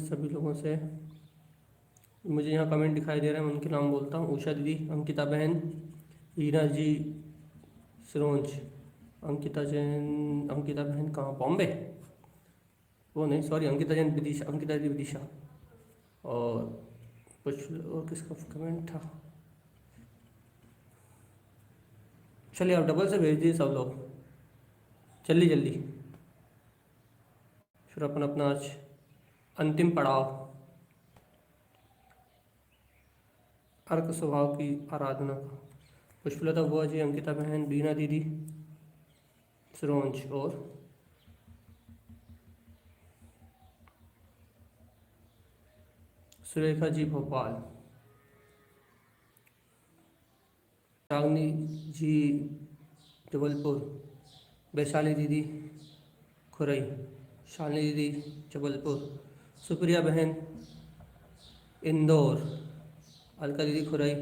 सभी लोगों से मुझे यहाँ कमेंट दिखाई दे रहा है, मैं उनके नाम बोलता हूँ। उषा दीदी, अंकिता बहन, हीना जी, सरोज, अंकिता जैन। अंकिता बहन कहाँ, बॉम्बे? वो नहीं, सॉरी, अंकिता जैन, विदिशा, अंकिता जी विदिशा। और कुछ और किसका कमेंट था? चलिए आप डबल से भेज दिए सब लोग, जल्दी जल्दी। फिर अपन अपना आज अंतिम पड़ाव, अर्क स्वभाव की आराधना का। पुष्पलता बुआ जी, अंकिता बहन, बीना दीदी, सरोज और सुरेखा जी भोपाल, रागनी जी जबलपुर, वैशाली दीदी खुरई, शालिनी दीदी जबलपुर, सुप्रिया बहन इंदौर, अलका दीदी खुरई,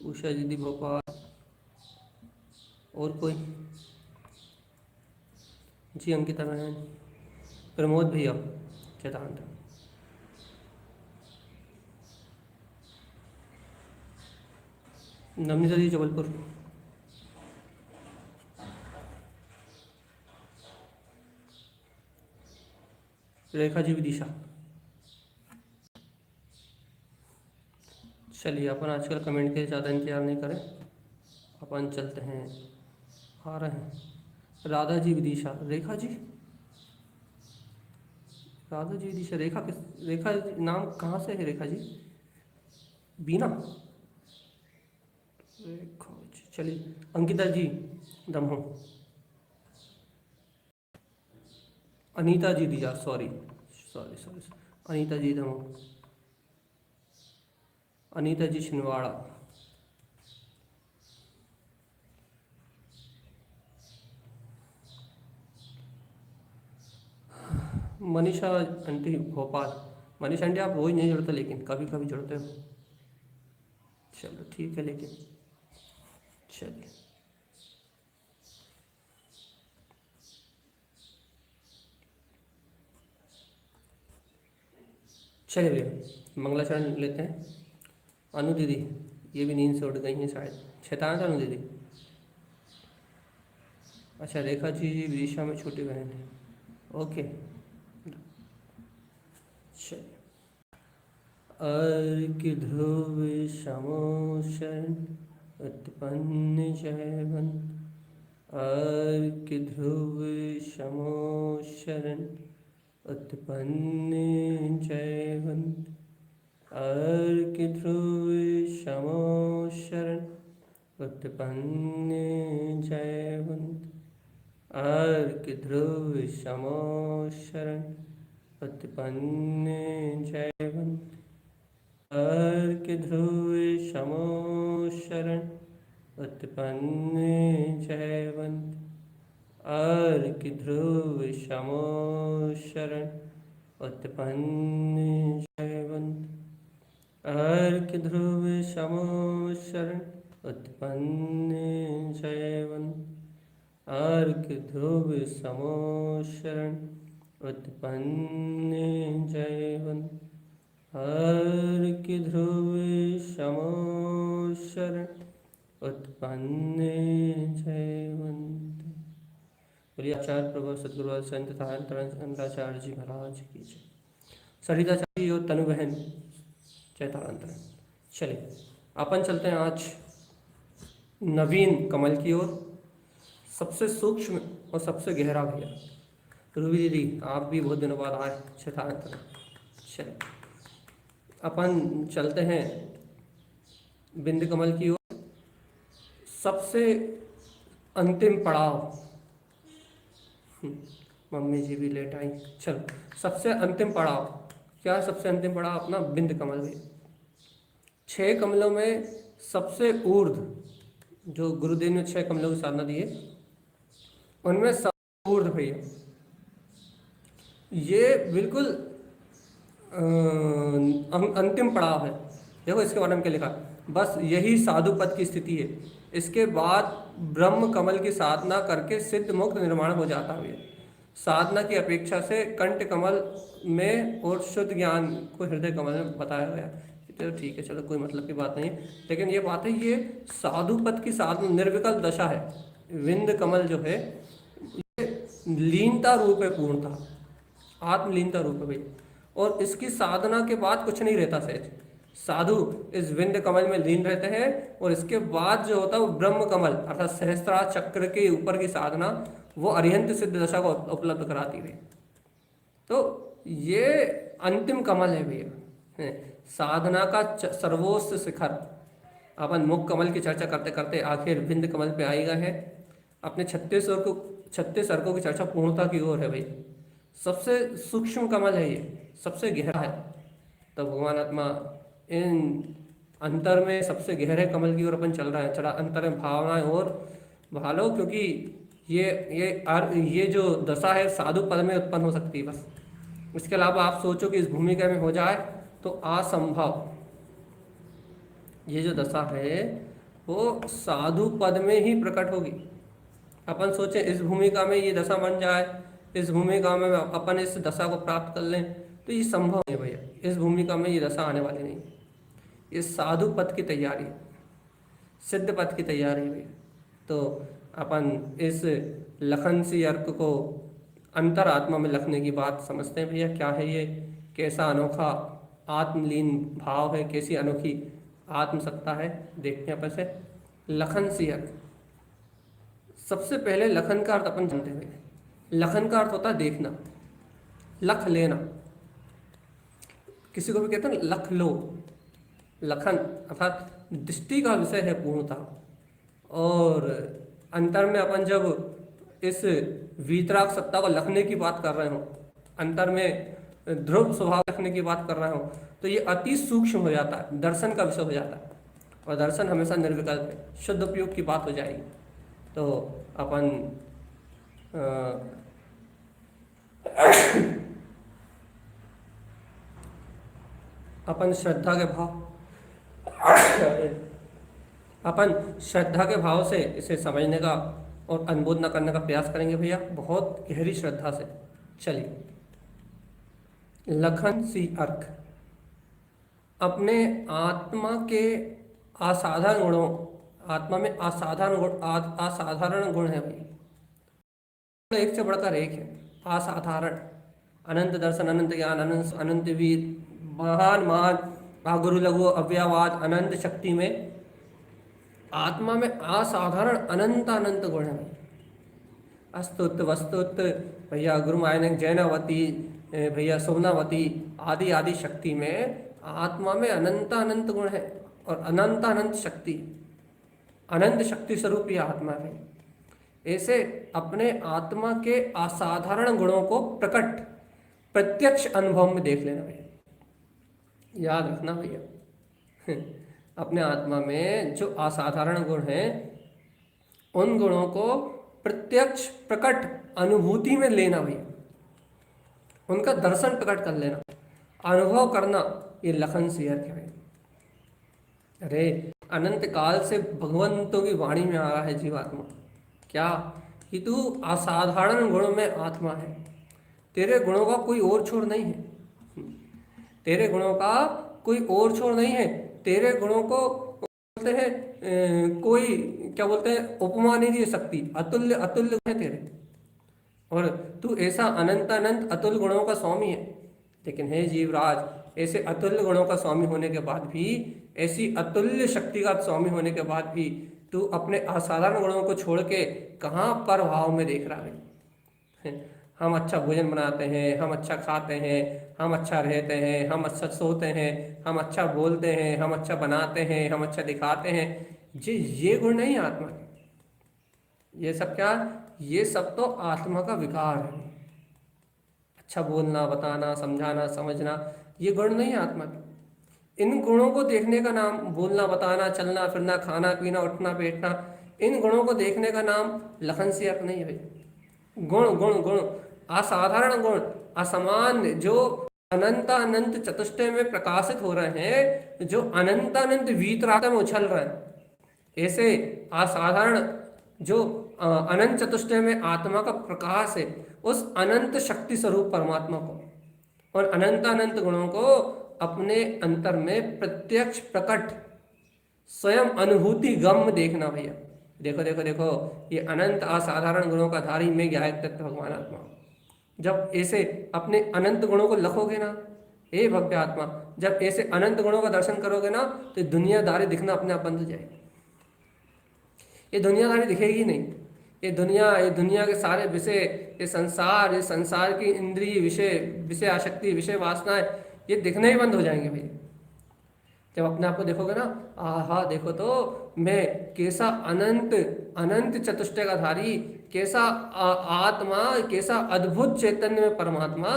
उषा दीदी भोपाल। और कोई? जी अंकिता बहन, प्रमोद भैया चैतांत, नवनीता जी जबलपुर, रेखा जी विदिशा। चलिए अपन आजकल कमेंट के ज़्यादा इंतजार नहीं करें, अपन चलते हैं। आ रहे हैं राधा जी विदिशा, रेखा जी, राधा जी विदिशा, रेखा किस, रेखा नाम कहाँ से है रेखा जी? बीना, रेखा जी। चलिए अंकिता जी दमोह, अनीता जी दिया, सॉरी सॉरी सॉरी, अनीता जी दमोह, अनीता जी छिंदवाड़ा, मनीषा आंटी भोपाल। मनीषा आंटी आप रोज नहीं जुड़ते, लेकिन कभी कभी जुड़ते हो। चलो ठीक है, लेकिन चलिए चलिए भैया मंगलाचरण लेते हैं। अनु दीदी, ये भी नींद से उठ गई हैं शायद, शैतान अनु दीदी। अच्छा, रेखा जी विदिशा में छोटी बहन है, ओके। चलिए अर्क ध्रुव शमोशन उत्पन्न जयवन, अर्क ध्रुव शमोशरण उत्पन्न जयवंत, अर्क ध्रुव शमोशरण उत्पन्न जयवंत, अर्क ध्रुव शमोशरण उत्पन्न जयवंत, अर्क ध्रुव शमोशरण उत्पन्न जयवंत, अर्क ध्रुव शमोशरण उत्पन्न जयवंत, अर्क ध्रुव शमोशरण उत्पन्न जयवंत, अर्क ध्रुव शमोशरण उत्पन्न जयवंत, अर्क ध्रुव शमोशरण उत्पन्न जयवंत। बोलिए आचार्य प्रभु सदगुरु संत ताराचार्य जी महाराज की जय। सरिता जी और तनु बहन चैतांतर। चलिए अपन चलते हैं आज नवीन कमल की ओर, सबसे सूक्ष्म और सबसे गहरा भैया। रूबी दीदी आप भी बहुत दिनों बाद आए चैतांतर। चलिए अपन चलते हैं बिंद कमल की ओर, सबसे अंतिम पड़ाव। मम्मी जी भी लेट आई। चलो सबसे अंतिम पड़ाव क्या है? सबसे अंतिम पड़ाव अपना बिंद कमल है। 6 कमलों में सबसे ऊर्ध्व, जो गुरुदेव ने 6 कमलों की साधना दी है, उनमें सबसे ऊर्ध्व भैया ये बिल्कुल अंतिम पड़ाव है। देखो इसके बारे में क्या लिखा, बस यही साधु पद की स्थिति है, इसके बाद ब्रह्म कमल की साधना करके सिद्ध मुक्त निर्माण हो जाता है। साधना की अपेक्षा से कंठ कमल में और शुद्ध ज्ञान को हृदय कमल में बताया गया। तो ठीक है, चलो कोई मतलब की बात नहीं है, लेकिन ये बात है, ये साधु पद की साधना निर्विकल्प दशा है। विंद कमल जो है ये लीनता रूप है, पूर्णता आत्मलीनता रूप है भाई। और इसकी साधना के बाद कुछ नहीं रहता सहज। साधु इस विंद कमल में लीन रहते हैं और इसके बाद जो होता है वो ब्रह्म कमल अर्थात सहस्त्रार चक्र के ऊपर की साधना वो अरिहंत सिद्ध दशा को उपलब्ध कराती है। तो ये अंतिम कमल है भैया, साधना का सर्वोच्च शिखर। अपन मुख कमल की चर्चा करते करते आखिर विंद कमल पे आई गए हैं। अपने 36 अर्कों की चर्चा पूर्णता की ओर है भाई। सबसे सूक्ष्म कमल है ये, सबसे गहरा है। तो भगवान आत्मा इन अंतर में सबसे गहरे कमल की ओर अपन चल रहा है। चला अंतर में भावनाएं और भालो, क्योंकि ये जो दशा है साधु पद में उत्पन्न हो सकती है बस। इसके अलावा आप सोचो कि इस भूमिका में हो जाए तो असंभव। ये जो दशा है वो साधु पद में ही प्रकट होगी। अपन सोचे इस भूमिका में ये दशा बन जाए, इस भूमिका में अपन इस दशा को प्राप्त कर लें, तो ये संभव नहीं भैया। इस भूमिका में ये दशा आने वाली नहीं। ये साधु पद की तैयारी, सिद्ध पद की तैयारी है भैया। तो अपन इस लखन सी अर्क को अंतर आत्मा में लखने की बात समझते हैं भैया। क्या है ये, कैसा अनोखा आत्मलीन भाव है, कैसी अनोखी आत्मसत्ता है, देखते हैं अपन से। लखन सी अर्क, सबसे पहले लखन का अर्थ अपन जानते हैं। लखन का अर्थ होता है देखना, लख लेना। किसी को भी कहते हैं ना लख लो। लखन अर्थात दृष्टि का विषय है पूर्णता। और अंतर में अपन जब इस वीतराग सत्ता को लखने की बात कर रहे हो, अंतर में ध्रुव स्वभाव रखने की बात कर रहे हो, तो ये अति सूक्ष्म हो जाता है, दर्शन का विषय हो जाता है। और दर्शन हमेशा निर्विकल्प है, शुद्ध उपयोग की बात हो जाएगी। तो अपन अपन श्रद्धा के भाव अपन श्रद्धा के भाव से इसे समझने का और अनुमोदना करने का प्रयास करेंगे भैया, बहुत गहरी श्रद्धा से। चलिए, लखन सी अर्क अपने आत्मा के असाधारण गुणों, आत्मा में असाधारण गुण है भाई। एक से बढ़कर एक है, असाधारण। अनंत दर्शन, अनंत ज्ञान, अनंत वीर, महान महान गुरु लघु अव्ययवाद, अनंत शक्ति में आत्मा में असाधारण अनंत गुण है भाई। अस्तुत वस्तुत भैया, गुरु मायनक, जैनावती भैया, सोमनावती आदि आदि शक्ति में आत्मा में अनंत गुण है। और अनंत शक्ति, अनंत शक्ति स्वरूप यह आत्मा है। ऐसे अपने आत्मा के असाधारण गुणों को प्रकट प्रत्यक्ष अनुभव में देख लेना भैया, याद रखना भैया। अपने आत्मा में जो असाधारण गुण हैं उन गुणों को प्रत्यक्ष प्रकट अनुभूति में लेना भैया, उनका दर्शन प्रकट कर लेना, अनुभव करना। ये लखन सी अर्क है। अरे अनंत काल से भगवंतों की वाणी में आ रहा है जीवात्मा, क्या कि तू असाधारण गुणों में आत्मा है। तेरे गुणों का कोई और छोर नहीं है, तेरे गुणों का कोई और छोर नहीं है। तेरे गुणों को बोलते हैं कोई क्या बोलते हैं, उपमा नहीं दे सकती, अतुल्य अतुल्य है तेरे। और तू ऐसा अनंत अतुल गुणों का स्वामी है। लेकिन हे जीवराज, ऐसे अतुल्य गुणों का स्वामी होने के बाद भी, ऐसी अतुल्य शक्ति का स्वामी होने के बाद भी तू अपने असाधारण गुणों को छोड़ के कहाँ पर भाव में देख रहा है। हम अच्छा भोजन बनाते हैं, हम अच्छा खाते हैं, हम अच्छा रहते हैं, हम अच्छा सोते हैं, हम अच्छा बोलते हैं, हम अच्छा बनाते हैं, हम अच्छा दिखाते हैं। ये गुण नहीं आत्मा के। ये सब क्या, ये सब तो आत्मा का विकार है। अच्छा बोलना, बताना, समझाना, समझना, ये गुण नहीं है आत्मा के। इन गुणों को देखने का नाम, बोलना, बताना, चलना फिरना, खाना पीना, उठना बैठना, इन गुणों को देखने का नाम लखन सी अर्क नहीं है भाई। गुण गुण गुण, असाधारण गुण, असामान्य, जो अनंत चतुष्टय में प्रकाशित हो रहे हैं, जो अनंत वीतराग में उछल रहे हैं, ऐसे असाधारण जो अनंत चतुष्टय में आत्मा का प्रकाश है, उस अनंत शक्ति स्वरूप परमात्मा को और अनंत अनंत गुणों को अपने अंतर में प्रत्यक्ष प्रकट स्वयं अनुभूति गम देखना भैया। देखो देखो देखो, ये अनंत असाधारण गुणों का धारी में ज्ञायक तत्व भगवान आत्मा। जब ऐसे अपने अनंत गुणों को लखोगे ना, हे भव्य आत्मा, जब ऐसे अनंत गुणों का दर्शन करोगे ना, तो दुनियादारी दिखना अपने आप बंद हो जाएगी। ये दुनियादारी दिखेगी नहीं। ये दुनिया के सारे विषय, ये संसार की इंद्रिय विषय, विषय आसक्ति, विषय वासनाएं, ये दिखने ही बंद हो जाएंगे भैया। जब अपने आप को देखोगे ना, आहा देखो तो मैं कैसा अनंत अनंत चतुष्टय का धारी, कैसा आत्मा, कैसा अद्भुत चैतन्य में परमात्मा,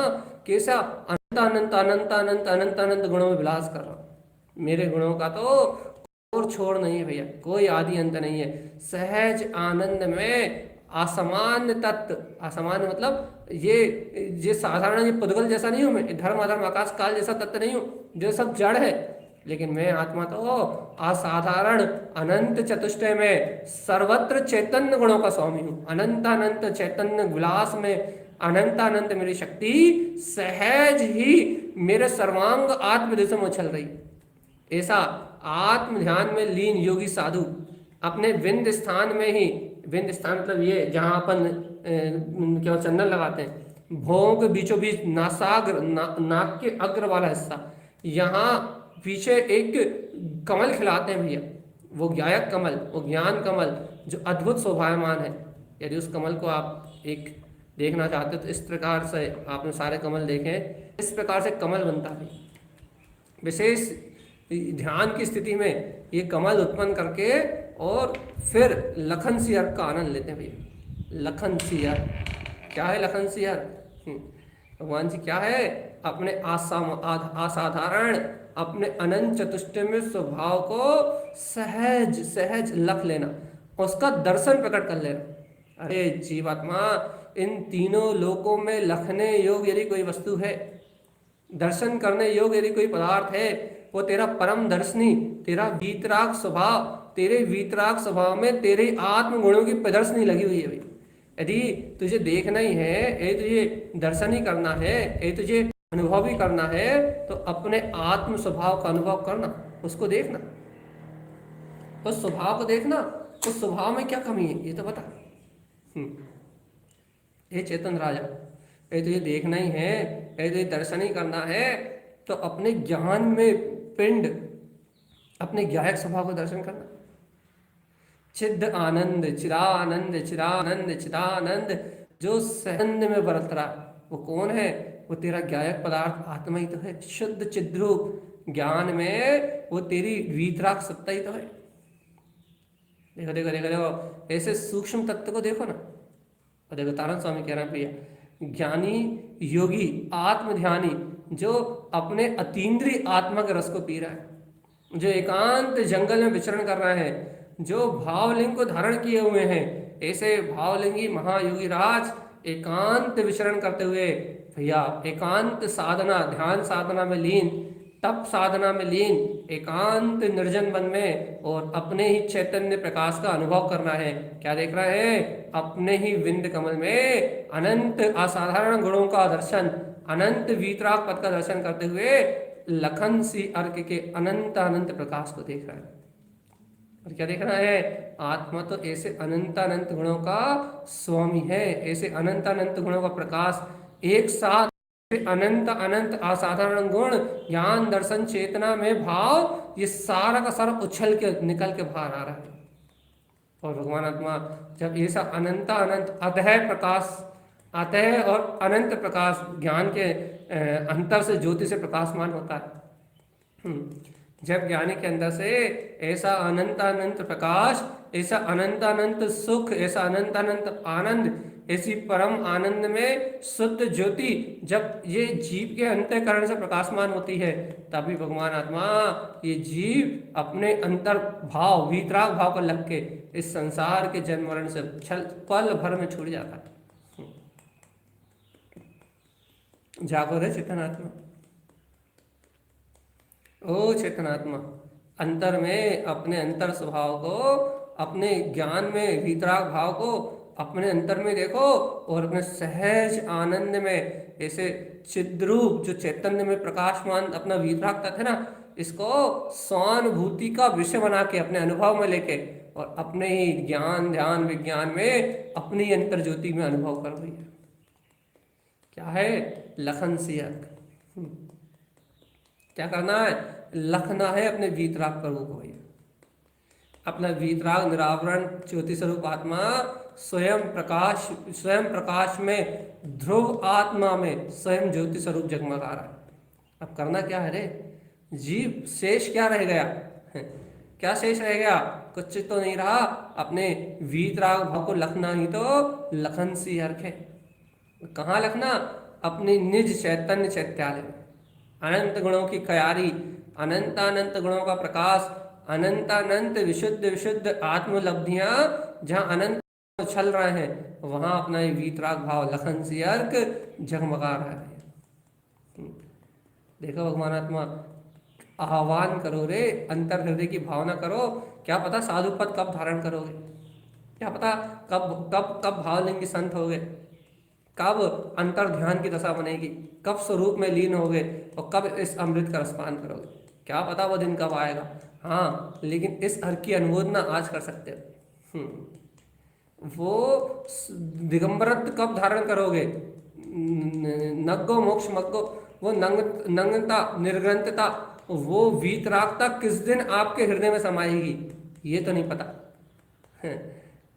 कैसा अनंत अनंत अनंत अनंत अनंत अनंत गुणों में विलास कर रहा हूं। मेरे गुणों का तो और छोड़ नहीं है भैया, कोई आदि अंत नहीं है। सहज आनंद में असामान्य तत्व, असामान्य मतलब ये साधारण, ये पुद्गल जैसा नहीं हूं मैं, धर्म अधर्म आकाश काल जैसा तत्व नहीं हूं जो सब जड़ है, लेकिन मैं आत्मा तो असाधारण अनंत चतुष्टय में सर्वत्र चैतन्य गुणों का स्वामी हूं। अनंत अनंत चैतन्य विलास में अनंत अनंत मेरी शक्ति सहज ही मेरे सर्वांग आत्मदेश में उछल रही। ऐसा आत्म ध्यान में लीन योगी साधु अपने विंद स्थान में ही, विंद स्थान मतलब ये जहां अपन क्या चंदन लगाते हैं, भोंग बीचों बीच नासाग्र नाक के अग्र वाला हिस्सा, यहाँ पीछे एक कमल खिलाते हैं भैया, वो ज्ञायक कमल, वो ज्ञान कमल जो अद्भुत शोभायमान है। यदि उस कमल को आप एक देखना चाहते हो तो इस प्रकार से आपने सारे कमल देखे, इस प्रकार से कमल बनता है। विशेष ध्यान की स्थिति में ये कमल उत्पन्न करके और फिर लखन सिंहर का आनंद लेते हैं भैया। लखन सिंहर क्या है? लखन सिंहर भगवान जी क्या है? अपने असाधारण, अपने अनंत चतुष्टय में स्वभाव को सहज सहज लख लेना, उसका दर्शन प्रकट कर लेना। अरे जीवात्मा, इन तीनों लोकों में लखने योग यदि कोई वस्तु है, दर्शन करने योग यदि कोई पदार्थ है, वो तेरा परम दर्शनी, तेरा वीतराग स्वभाव, तेरे वीतराग स्वभाव में तेरे आत्म गुणों की प्रदर्शनी लगी हुई है भाई। यदि तुझे देखना ही है, यदि तुझे दर्शन ही करना है, यदि तुझे अनुभव ही करना है, तो अपने आत्म स्वभाव का अनुभव करना, उसको देखना, उस स्वभाव को देखना, उस स्वभाव में क्या कमी है ये तो बता। ये चेतन राजा, यदि तुझे देखना ही है, यदि तुझे दर्शन ही करना है, तो अपने ज्ञान में पिंड, अपने ज्ञायक स्वभाव को दर्शन करना। चिद आनंद, चिरानंद, चिरानंद, चिदानंद, जो सहंद में बरत रहा, वो कौन है? वो तेरा ज्ञायक पदार्थ आत्मा ही तो है। शुद्ध चिद्रूप ज्ञान में वो तेरी वीतराग सत्ता ही तो है। देखो देखो देखो देखो, ऐसे सूक्ष्म तत्व को देखो ना। और देखो तारण स्वामी कह रहे हैं भैया, ज्ञानी योगी आत्म ध्यानी जो अपने अतीन्द्रिय आत्मा के रस को पी रहा है, जो एकांत जंगल में विचरण कर रहा है, जो भावलिंग को धारण किए हुए हैं, ऐसे भावलिंगी महायोगी राज एकांत विचरण करते हुए भैया, एकांत साधना, ध्यान साधना में लीन, तप साधना में लीन, एकांत निर्जन वन में, और अपने ही चैतन्य प्रकाश का अनुभव करना है। क्या देख रहा है? अपने ही विंद कमल में अनंत असाधारण गुणों का दर्शन, अनंत वीतराग पद का दर्शन करते हुए लखन सी अर्क के अनंत अनंत प्रकाश को देख रहा है। और क्या देख रहा है? आत्मा तो ऐसे अनंत अनंत गुणों का स्वामी है, ऐसे अनंत अनंत गुणों का प्रकाश, एक साथ अनंत अनंत असाधारण गुण, ज्ञान, दर्शन, चेतना में भाव, ये सारा का सारा उछल के निकल के बाहर आ रहा है। और भगवान आत्मा जब ऐसा अनंत अनंत अतः प्रकाश, अतः और अनंत प्रकाश, ज्ञान के अंतर से ज्योति से प्रकाशमान होता है, जब ज्ञानी के अंदर से ऐसा अनंत अनंत प्रकाश, ऐसा अनंत अनंत सुख, ऐसा अनंत अनंत आनंद, ऐसी परम आनंद में शुद्ध ज्योति जब ये जीव के अंतःकरण से प्रकाशमान होती है, तभी भगवान आत्मा ये जीव अपने अंतर भाव, वीतराग भाव को लग के इस संसार के जन्म मरण से छल पल भर में छूट जाता है। जागो रे चेतनात्मा, ओ चेतनात्मा, अंतर में अपने अंतर स्वभाव को अपने ज्ञान में वीतराग भाव को अपने अंतर में देखो और अपने सहज आनंद में ऐसे चिद्रूप जो चैतन्य में प्रकाशमान अपना वीतराग तत्व है ना, इसको स्वानुभूति का विषय बना के अपने अनुभव में लेके और अपने ही ज्ञान ध्यान विज्ञान में अपनी अंतर ज्योति में अनुभव करो भैया। क्या है? लखन सी अर्घ। क्या करना है? लखना है अपने वीतराग प्रभु को भैया। अपना वीतराग निरावरण ज्योति स्वरूप आत्मा स्वयं प्रकाश में ध्रुव आत्मा में स्वयं ज्योति स्वरूप जगमगा रहा है। अब करना क्या है रे जीव? शेष क्या रह गया? क्या शेष रह गया? कुछ तो नहीं रहा। अपने वीतराग भाव को लखना ही तो लखन सी अर्घ है। कहाँ लखना? अपने निज चैतन्य चैत्यालय में। अनंत गुणों की क्यारी, अनंत गुणों का प्रकाश, अनंत विशुद्ध विशुद्ध आत्मलब्धियां जहाँ अनंत छल रहे हैं, वहां अपना ये वीतराग भाव लखन सी अर्घ जगमगा रहा है। देखो भगवान आत्मा आह्वान करो रे, अंतर हृदय की भावना करो। क्या पता साधु पद कब धारण करोगे, क्या पता कब कब कब भावलिंगी संत होगे, कब अंतर ध्यान की दशा बनेगी, कब स्वरूप में लीन होगे और कब इस अमृत का रसपान करोगे। क्या पता वो दिन कब आएगा। हाँ, लेकिन इस हर की अनुमोदना आज कर सकते हो। वो दिगंबरत्व कब धारण करोगे? नग्गो मोक्ष मग्गो, वो नंगता निर्ग्रंथता, वो वीतरागता किस दिन आपके हृदय में समाएगी ये तो नहीं पता।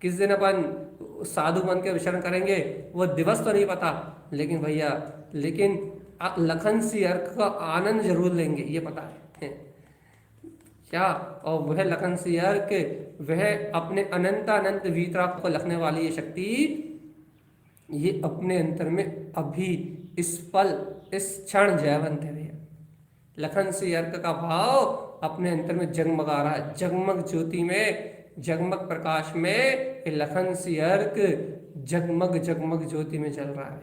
किस दिन अपन साधु बन के विचरण करेंगे वो दिवस तो नहीं पता, लेकिन भैया लेकिन लखन सी अर्घ का आनंद जरूर लेंगे ये पता है। क्या? और वह लखन सी अर्घ, वह अपने अनंत वीतराग को लखने वाली ये शक्ति, ये अपने अंतर में अभी इस पल इस क्षण जयवंत है भैया। लखन सी अर्घ का भाव अपने अंतर में जगमगा रहा है। जगमग ज्योति में, जगमग प्रकाश में ये लखन सी अर्घ जगमग जगमग ज्योति में जल रहा है।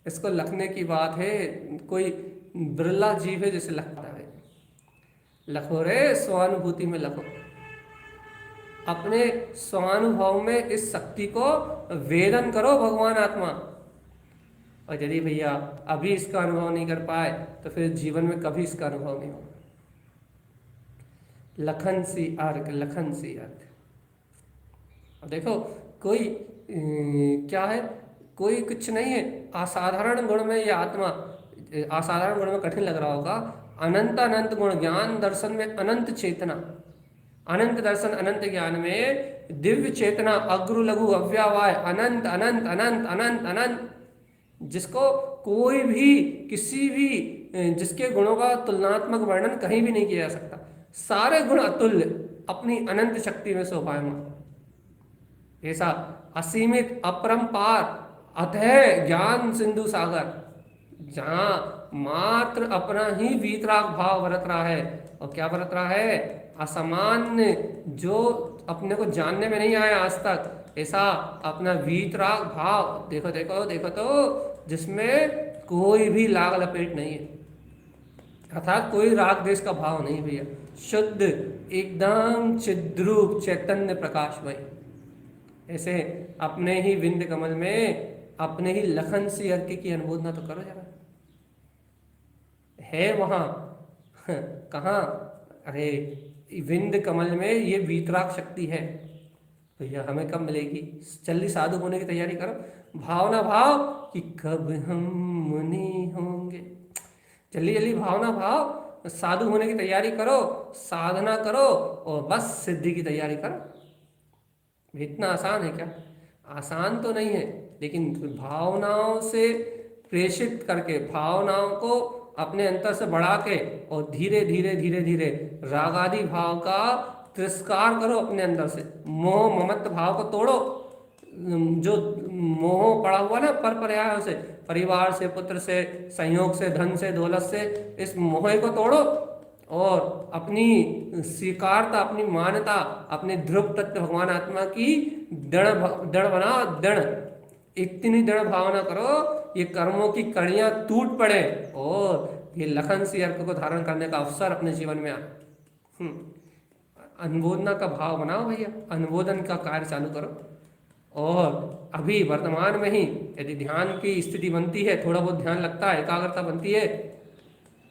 इसको लखने की बात है, कोई बिरला जीव है जैसे लखता है। लखो रे, स्वानुभूति में लखो, अपने स्वानुभव में इस शक्ति को वेदन करो भगवान आत्मा। और यदि भैया अभी इसका अनुभव नहीं कर पाए तो फिर जीवन में कभी इसका अनुभव नहीं होगा। लखन सी अर्घ, लखन सी अर्घ। और देखो कोई क्या है, कोई कुछ नहीं है। असाधारण गुण में ये आत्मा, असाधारण गुण में कठिन लग रहा होगा। अनंत गुण, ज्ञान दर्शन में अनंत चेतना, अनंत दर्शन अनंत ज्ञान में दिव्य चेतना, अग्रु लघु अव्यवाय, अनंत अनंत अनंत अनंत अनंत, जिसको कोई भी किसी भी जिसके गुणों का तुलनात्मक वर्णन कहीं भी नहीं किया जा सकता। सारे गुण अतुल्य, अपनी अनंत शक्ति में शोभायमान, ऐसा असीमित अपरंपार अथय ज्ञान सिंधु सागर, जहाँ मात्र अपना ही वीतराग भाव बरत रहा है। और क्या बरत रहा है? असामान्य, जो अपने को जानने में नहीं आया आज तक, ऐसा अपना वीतराग भाव। देखो देखो देखो तो, जिसमें कोई भी लाग लपेट नहीं है, अर्थात कोई राग देश का भाव नहीं भैया। शुद्ध एकदम चिद्रूप चैतन्य प्रकाशमय। ऐसे अपने ही विंद कमल में अपने ही लखन सी अर्घ की अनुमोदना तो करो जरा। है वहां कहाँ? अरे विंद कमल में ये वीतराग शक्ति है भैया। हमें कब मिलेगी? जल्दी साधु होने की तैयारी करो। भावना भाव कि कब हम मुनि होंगे। जल्दी जल्दी भावना भाव, साधु होने की तैयारी करो, साधना करो और बस सिद्धि की तैयारी करो। इतना आसान है क्या? आसान तो नहीं है, लेकिन भावनाओं से प्रेषित करके, भावनाओं को अपने अंतर से बढ़ा के और धीरे धीरे धीरे धीरे रागादि भाव का तिरस्कार करो अपने अंदर से। मोह ममत्व भाव को तोड़ो। जो मोह पड़ा हुआ ना पर पर्यायों से, परिवार से, पुत्र से, संयोग से, धन से, दौलत से, इस मोह को तोड़ो और अपनी स्वीकारता, अपनी मान्यता, अपने ध्रुव तत्व भगवान आत्मा की दृढ़ बना। दृढ़, इतनी दृढ़ भावना करो ये कर्मों की कड़ियां टूट पड़े और ये लखन सी अर्घ को धारण करने का अवसर अपने जीवन में आए। अनुमोदना का भाव बनाओ भैया, अनुमोदन का कार्य चालू करो। और अभी वर्तमान में ही यदि ध्यान की स्थिति बनती है, थोड़ा बहुत ध्यान लगता है, एकाग्रता बनती है,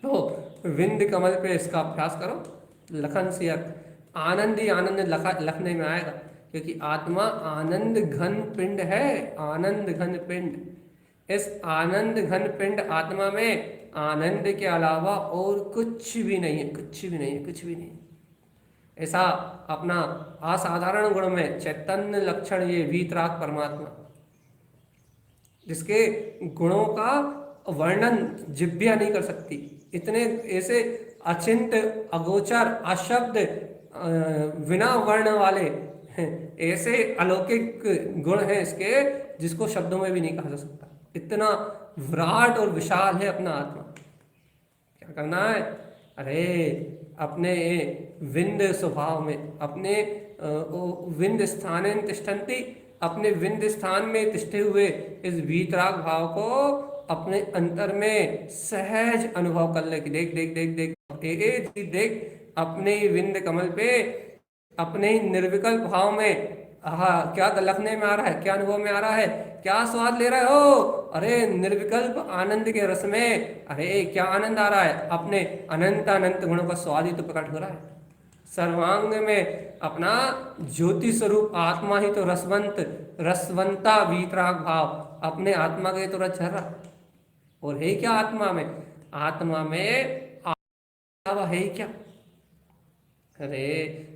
तो विंद कमल पे इसका अभ्यास करो। लखन से आनंद ही आनंद लखने में आएगा, क्योंकि आत्मा आनंद घन पिंड है, आनंद घन पिंड। इस आनंद घन पिंड आत्मा में आनंद के अलावा और कुछ भी नहीं है, कुछ भी नहीं है, कुछ भी नहीं है। ऐसा अपना असाधारण गुण में चैतन्य लक्षण ये वीतराग परमात्मा, जिसके गुणों का वर्णन जिभ्या नहीं कर सकती, इतने ऐसे अचिंत अगोचर अशब्द बिना वर्ण वाले ऐसे अलौकिक गुण हैं इसके, जिसको शब्दों में भी नहीं कहा जा सकता। इतना विराट और विशाल है अपना आत्मा। क्या करना है? अरे अपने विंद स्वभाव में, अपने विंद स्थान तिष्ठन्ति, अपने विंद स्थान में तिष्ठे हुए इस वीतराग भाव को अपने अंतर में सहज अनुभव कर ले कि देख देख देख देख देख अपने ही विंद कमल पे, अपने ही निर्विकल्प भाव में क्या लखने में आ रहा है, क्या अनुभव में आ रहा है, क्या स्वाद ले रहे हो? अरे निर्विकल्प आनंद के रस में, अरे क्या आनंद आ रहा है, अपने अनंत अनंत गुणों का स्वाद ही तो प्रकट हो रहा है। सर्वांग में अपना ज्योति स्वरूप आत्मा ही तो रसवंत, रसवंता वीतराग भाव अपने आत्मा के तो रस झर रहा। और है क्या आत्मा में? आत्मा में है ही क्या? अरे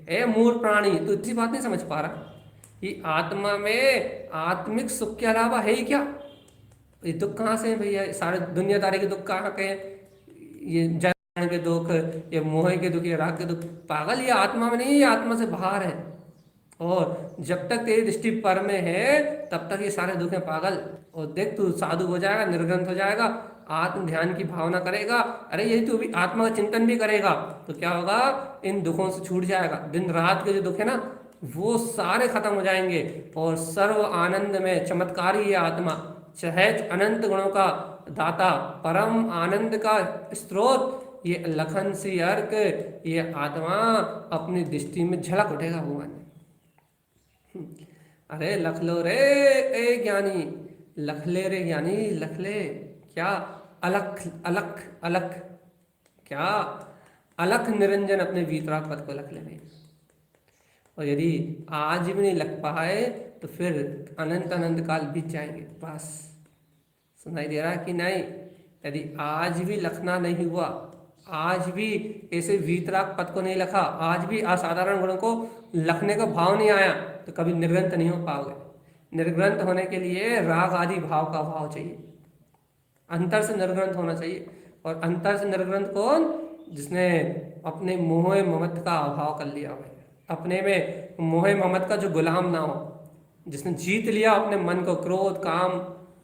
ए मूल प्राणी, तो इतनी बात नहीं समझ पा रहा कि आत्मा में आत्मिक सुख के अलावा है ही क्या? ये दुख कहाँ से है भैया? सारे दुनियादारी के दुख कहाँ के हैं? ये जन्म के दुख, ये मोह के दुख, ये राग के दुख, पागल ये आत्मा में नहीं, ये आत्मा से बाहर है। और जब तक तेरी दृष्टि पर में है तब तक ये सारे दुख हैं पागल। और देख तू साधु हो जाएगा, निर्ग्रंथ हो जाएगा, आत्म ध्यान की भावना करेगा, अरे यही तू भी आत्मा का चिंतन भी करेगा, तो क्या होगा? इन दुखों से छूट जाएगा। दिन रात के जो दुख है ना, वो सारे खत्म हो जाएंगे और सर्व आनंद में चमत्कारी ये आत्मा, सहज अनंत गुणों का दाता, परम आनंद का स्रोत, ये लखन सी अर्क, ये आत्मा अपनी दृष्टि में झलक उठेगा भगवान। अरे लख लो रे ए ज्ञानी, लख ले रे ज्ञानी, लख ले। क्या? अलख अलख अलख, क्या? अलख निरंजन अपने वीतराग पद को लख ले रहे। और यदि आज भी नहीं लग पाए तो फिर अनंत अनंत काल बीत जाएंगे। बस सुनाई दे रहा है कि नहीं? यदि आज भी लखना नहीं हुआ, आज भी ऐसे वीतराग पद को नहीं लखा, आज भी असाधारण गुणों को लखने का भाव नहीं आया, तो कभी निर्ग्रंथ नहीं हो पाओगे। निर्ग्रंथ होने के लिए राग आदि भाव का अभाव चाहिए, अंतर से निर्ग्रंथ होना चाहिए। और अंतर से निर्ग्रंथ कौन? जिसने अपने मोह ममत का अभाव कर लिया हो, अपने में मोह ममत का जो गुलाम ना हो, जिसने जीत लिया अपने मन को, क्रोध काम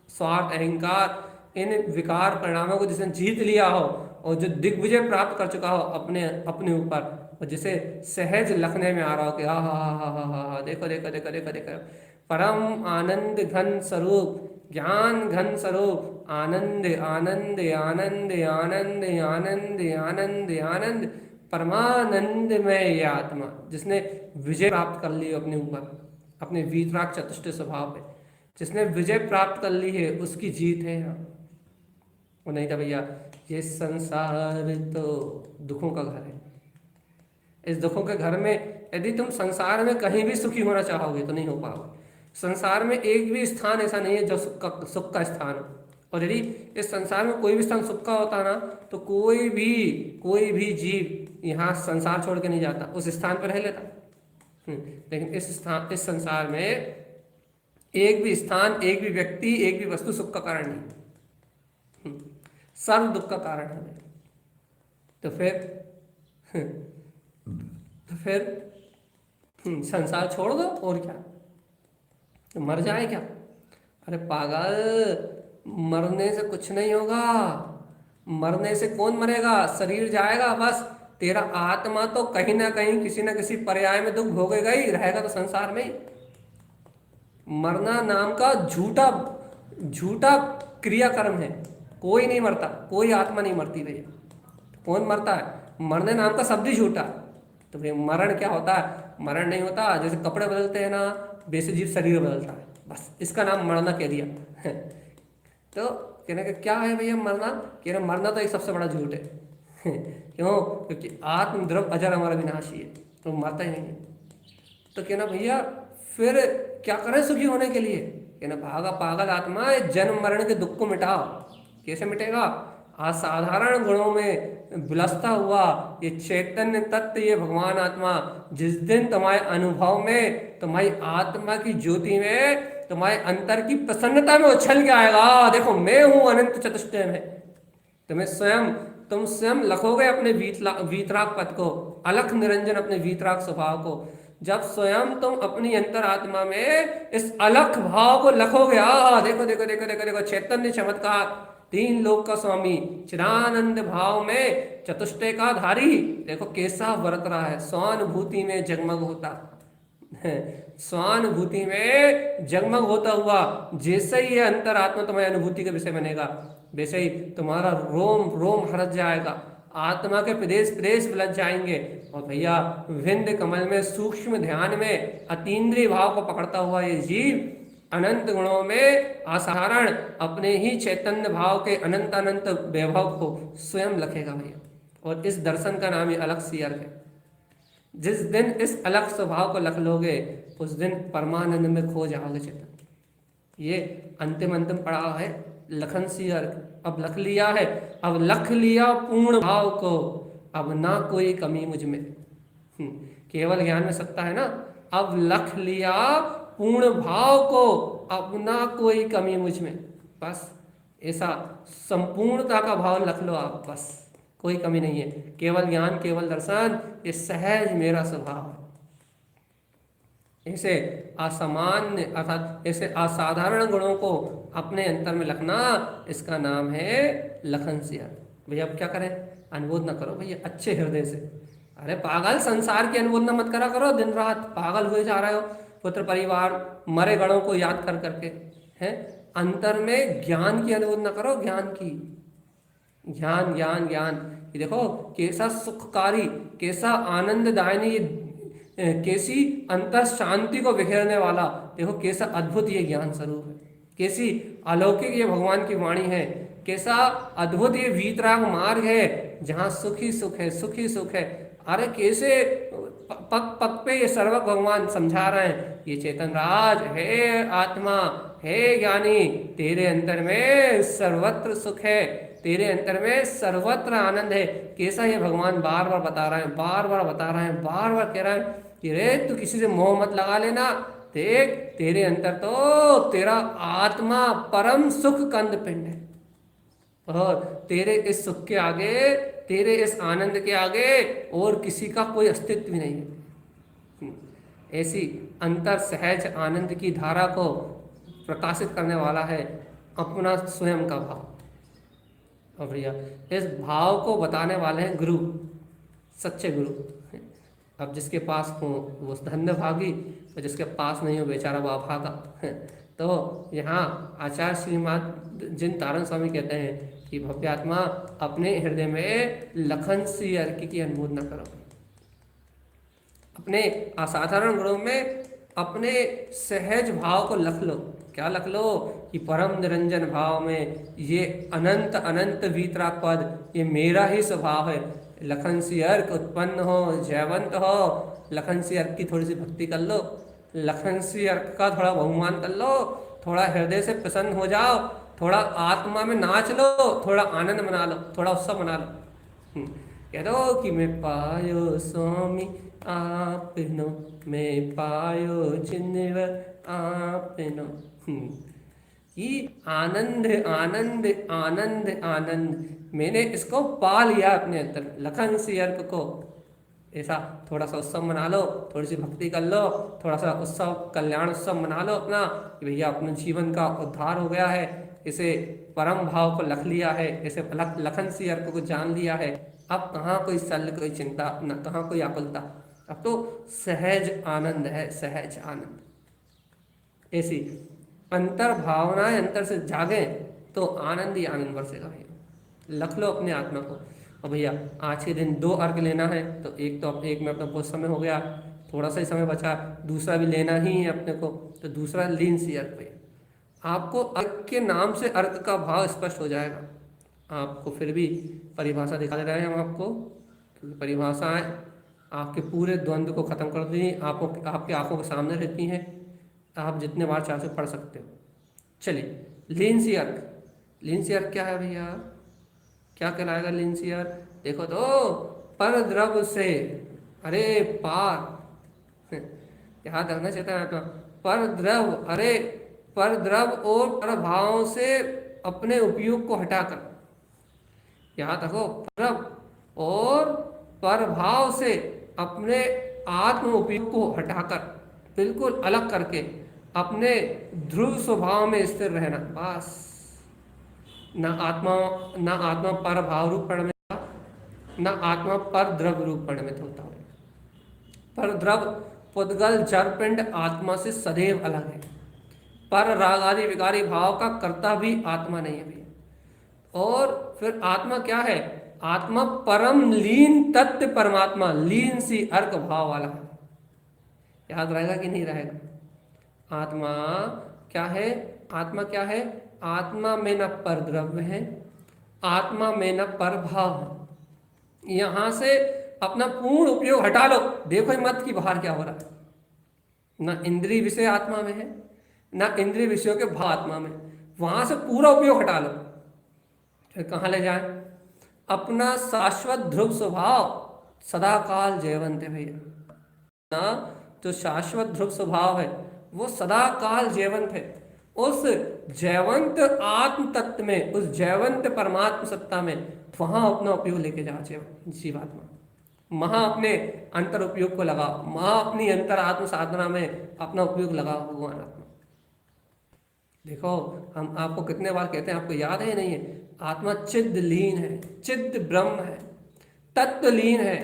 स्वार्थ अहंकार इन विकार परिणामों को जिसने जीत लिया हो, और जो दिग्विजय प्राप्त कर चुका हो अपने अपने ऊपर, और जिसे सहज लखने में आ रहा हो कि हा हा हा हा हा हा, देखो देखो देखो देखो देखो, परम आनंद घन स्वरूप, ज्ञान घन स्वरूप, आनंद आनंद आनंद आनंद आनंद आनंद आनंद परमानंद में ये आत्मा, जिसने विजय प्राप्त कर ली अपने ऊपर, अपने वीतराग चतुष्ट स्वभाव पे, जिसने विजय प्राप्त कर ली है, उसकी जीत है यहाँ। वो नहीं था भैया, ये संसार तो दुखों का घर है। इस दुखों के घर में यदि तुम संसार में कहीं भी सुखी होना चाहोगे तो नहीं हो पाओगे। संसार में एक भी स्थान ऐसा नहीं है जो सुख का स्थान हो। और यदि इस संसार में कोई भी स्थान सुख का होता ना, तो कोई भी जीव यहाँ संसार छोड़ के नहीं जाता, उस स्थान पर रह लेता। लेकिन इस संसार में एक भी स्थान, एक भी व्यक्ति, एक भी वस्तु सुख का कारण नहीं, सर्व दुख का कारण है। तो फिर संसार छोड़ दो, और क्या? तो मर जाए क्या? अरे पागल, मरने से कुछ नहीं होगा। मरने से कौन मरेगा? शरीर जाएगा बस, तेरा आत्मा तो कहीं ना कहीं किसी न किसी पर्याय में दुख भोगेगा ही, रहेगा तो संसार में ही। मरना नाम का झूठा क्रियाकर्म है। कोई नहीं मरता, कोई आत्मा नहीं मरती भैया। कौन मरता है? मरने नाम का शब्द ही झूठा। तो फिर मरण क्या होता है? मरण नहीं होता, जैसे कपड़े बदलते हैं ना, वैसे जीव शरीर बदलता है, बस इसका नाम मरना कह दिया। तो कहने का क्या है भैया मरना? कह रहे मरना तो एक सबसे बड़ा झूठ है। क्यों? क्योंकि आत्म द्रव अजर हमारा विनाशी है, तो मरता ही नहीं है। तो कहना भैया फिर क्या करें सुखी होने के लिए? कहना भागा पागल आत्मा, जन्म मरण के दुख को मिटाओ। कैसे मिटेगा? असाधारण गुणों में विलसता हुआ ये चैतन्य तत्व, ये भगवान आत्मा जिस दिन तुम्हारे अनुभव में, तुम्हारी आत्मा की ज्योति में, तुम्हारे अंतर की प्रसन्नता में उछल के आएगा, देखो मैं हूं अनंत चतुष्टय में। तुम स्वयं लखोगे अपने वीतराग पद को, अलख निरंजन अपने वीतराग स्वभाव को। जब स्वयं तुम अपनी अंतरात्मा में इस अलख भाव को लखोगे, देखो देखो देखो देखो देखो चैतन्य चमत्कार, तीन लोक का स्वामी, चिदानंद भाव में चतुष्टय का धारी, देखो कैसा वर्त रहा है, स्वानुभूति में जगमग होता स्वानुभूति में जगमग होता हुआ। जैसे ही ये अंतरात्मा तुम्हारी अनुभूति का विषय बनेगा, वैसे ही तुम्हारा रोम रोम हरत जाएगा, आत्मा के प्रदेश प्रदेश बिलज जाएंगे। और भैया विंध्य कमल में सूक्ष्म ध्यान में अतीन्द्रिय भाव को पकड़ता हुआ ये जीव अनंत गुणों में असाधारण अपने ही चैतन्य भाव के अनंत अनंत वैभव को स्वयं लखेगा भैया। और इस दर्शन का नाम ही अलग सी अर्घ है। जिस दिन इस अलग स्वभाव को लख लोगे, उस दिन परमानंद में खो जाओगे चेतन। ये अंतिम अंतिम पड़ाव है लखन सी अर्घ। अब लख लिया है, अब लख लिया पूर्ण भाव को, अब ना कोई कमी मुझ में। केवल ज्ञान में सत्ता है ना। अब लख लिया पूर्ण भाव को, अब ना कोई कमी मुझ में। बस ऐसा संपूर्णता का भाव लख लो आप, बस कोई कमी नहीं है। केवल ज्ञान, केवल दर्शन, ये सहज मेरा स्वभाव है। ऐसे असामान्य अर्थात ऐसे असाधारण गुणों को अपने अंतर में लखना, इसका नाम है लखन सिया। भैया अब क्या करें? अनुमोदना करो भैया अच्छे हृदय से। अरे पागल, संसार की अनुमोदना मत करा करो, दिन रात पागल हुए जा रहे हो, पुत्र परिवार मरे गणों को याद कर करके हैं। अंतर में ज्ञान की अनुमोदना करो, ज्ञान की। ज्ञान ज्ञान ज्ञान, ये देखो कैसा सुखकारी, कैसा आनंददायिनी, कैसी अंतर शांति को बिखेरने वाला, देखो कैसा अद्भुत ये ज्ञान स्वरूप है, कैसी अलौकिक ये भगवान की वाणी है, कैसा अद्भुत ये वीतराग मार्ग है जहाँ सुख ही सुख है, सुख ही सुख है। अरे कैसे पग पग पे ये सर्वक भगवान समझा रहे हैं, ये चेतन राज है, आत्मा है ज्ञानी, तेरे अंतर में सर्वत्र सुख है, तेरे अंतर में सर्वत्र आनंद है। कैसा ये भगवान बार बार बता रहे हैं, बार बार बता रहे हैं, बार बार कह रहे हैं कि रे तू किसी से मोह मत लगा लेना, देख तेरे अंतर तो तेरा आत्मा परम सुख कंद पिंड है, और तेरे इस सुख के आगे, तेरे इस आनंद के आगे और किसी का कोई अस्तित्व भी नहीं है। ऐसी अंतर सहज आनंद की धारा को प्रकाशित करने वाला है अपना स्वयं का भाव। और भैया इस भाव को बताने वाले हैं गुरु, सच्चे गुरु। अब जिसके पास हो वो धन्य भागी, और जिसके पास नहीं हो बेचारा वो अभागा। तो यहाँ आचार्य श्रीमान जिन तारण स्वामी कहते हैं कि भव्यात्मा अपने हृदय में लखन सी अर्की की अनुमोदना करो, अपने असाधारण गुणों में अपने सहज भाव को लख लो। क्या लख लो? कि परम निरंजन भाव में ये अनंत अनंत वीतराग पद, ये मेरा ही स्वभाव है। लखन सी अर्क उत्पन्न हो, जयवंत हो, लखन सी अर्क की थोड़ी सी भक्ति कर लो, लखन सी अर्क का थोड़ा बहुमान कर लो, थोड़ा हृदय से प्रसन्न हो जाओ, थोड़ा आत्मा में नाच लो, थोड़ा आनंद मना लो, थोड़ा उत्सव मना लो। कह दो कि मैं पायो स्वामी आपनो, मैं पायो जिन्व आपनो। कि आनंद आनंद आनंद आनंद, मैंने इसको पा लिया अपने अंदर, लखन सी अर्क को। ऐसा थोड़ा सा उत्सव मना लो, थोड़ी सी भक्ति कर लो, थोड़ा सा उत्सव कल्याण उत्सव मना लो अपना, कि भैया अपने जीवन का उद्धार हो गया है, इसे परम भाव को लख लिया है, इसे लखन सी अर्क को जान लिया है। अब कहाँ कोई शल्य, कोई चिंता, न कहाँ कोई आकुलता, अब तो सहज आनंद है, सहज आनंद। ऐसी अंतर भावनाएं अंतर से जागे तो आनंद ही आनंद बरसेगा भैया। लख लो अपने आत्मा को। और भैया आज के दिन 2 अर्घ लेना है, तो एक में अपना बहुत समय हो गया, थोड़ा सा ही समय बचा, दूसरा भी लेना ही है अपने को, तो दूसरा लीन सी अर्घ भैया। आपको अर्घ के नाम से अर्घ का भाव स्पष्ट हो जाएगा। आपको फिर भी परिभाषा दिखा दे रहे हैं हम आपको, क्योंकि परिभाषाएं आपके पूरे द्वंद्व को खत्म कर दी, आपकी आंखों के सामने रहती हैं, आप जितने बार चाहे पढ़ सकते हो। चलिए, लीन सी अर्घ। लीन सी अर्घ क्या है भैया, क्या कहलाएगा लीन सी अर्घ? देखो तो, पर द्रव से, अरे पार याद रखना चाहता है तो, पर द्रव, अरे पर द्रव और पर भाव से अपने उपयोग को हटाकर, याद रखो, द्रव और पर भाव से अपने आत्म उपयोग को हटाकर, बिल्कुल अलग करके अपने ध्रुव स्वभाव में स्थिर रहना। बस, न आत्मा पर भाव रूप परिणमित, न आत्मा पर द्रव रूप परिणमित होता है। पर द्रव पुद्गल जड़ पिंड आत्मा से सदैव अलग है। पर राग आदि विकारी भाव का कर्ता भी आत्मा नहीं है भैया। और फिर आत्मा क्या है? आत्मा परम लीन तत्व परमात्मा, लीन सी अर्क भाव वाला है। याद रहेगा कि नहीं रहेगा? आत्मा क्या है? आत्मा क्या है? आत्मा में न पर द्रव्य है, आत्मा में न पर भाव है। यहां से अपना पूर्ण उपयोग हटा लो, देखो मत कि बाहर क्या हो रहा है। न इंद्रिय विषय आत्मा में है, न इंद्रिय विषयों के भाव आत्मा में। वहां से पूरा उपयोग हटा लो, फिर कहाँ ले जाए? अपना शाश्वत ध्रुव स्वभाव सदा काल जयवंत है भैया। ना जो शाश्वत ध्रुव स्वभाव है वो सदा काल जयवंत है। उस जयवंत आत्म तत्व में, उस जयवंत परमात्म सत्ता में, वहां अपना उपयोग लेके जाओ जीवात्मा। वहां अपने अंतर उपयोग को लगाओ, वहां अपनी अंतर आत्म साधना में अपना उपयोग लगाओ भगवान आत्मा। देखो, हम आपको कितने बार कहते हैं, आपको याद है नहीं है? आत्मा चिद लीन है, चिद ब्रह्म है, तत्व लीन है,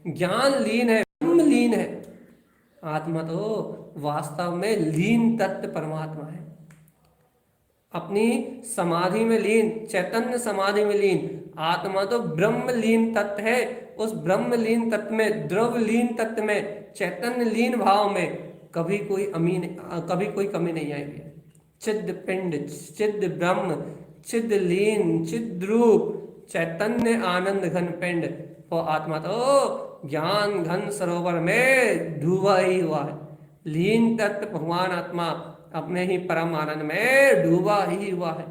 ज्ञान लीन है, ब्रह्म लीन है। आत्मा तो वास्तव में लीन तत्व परमात्मा है। अपनी समाधि में लीन, चैतन्य समाधि में लीन आत्मा तो ब्रह्म लीन तत्व है। उस ब्रह्म लीन तत्व में, द्रव लीन तत्व में, चैतन्य लीन भाव में कभी कोई कमी नहीं आएगी। चिद पिंड, चिद ब्रह्म, चिद लीन, चिद रूप, चैतन्य आनंद घन पिंड, वो आत्मा तो ज्ञान घन सरोवर में डूबा ही हुआ है। लीन तत्व भगवान आत्मा अपने ही परम आनंद में डूबा ही हुआ है।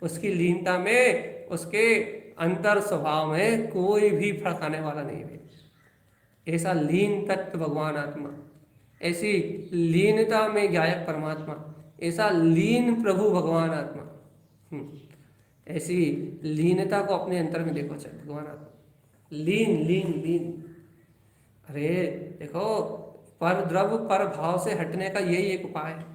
उसकी लीनता में, उसके अंतर स्वभाव में कोई भी फर्क आने वाला नहीं है। ऐसा लीन तत्व भगवान आत्मा, ऐसी लीनता में गायक परमात्मा, ऐसा लीन प्रभु भगवान आत्मा। ऐसी लीनता को अपने अंतर में देखो चल भगवान आत्मा, लीन लीन लीन। अरे देखो, पर द्रव्य पर भाव से हटने का यही एक उपाय है।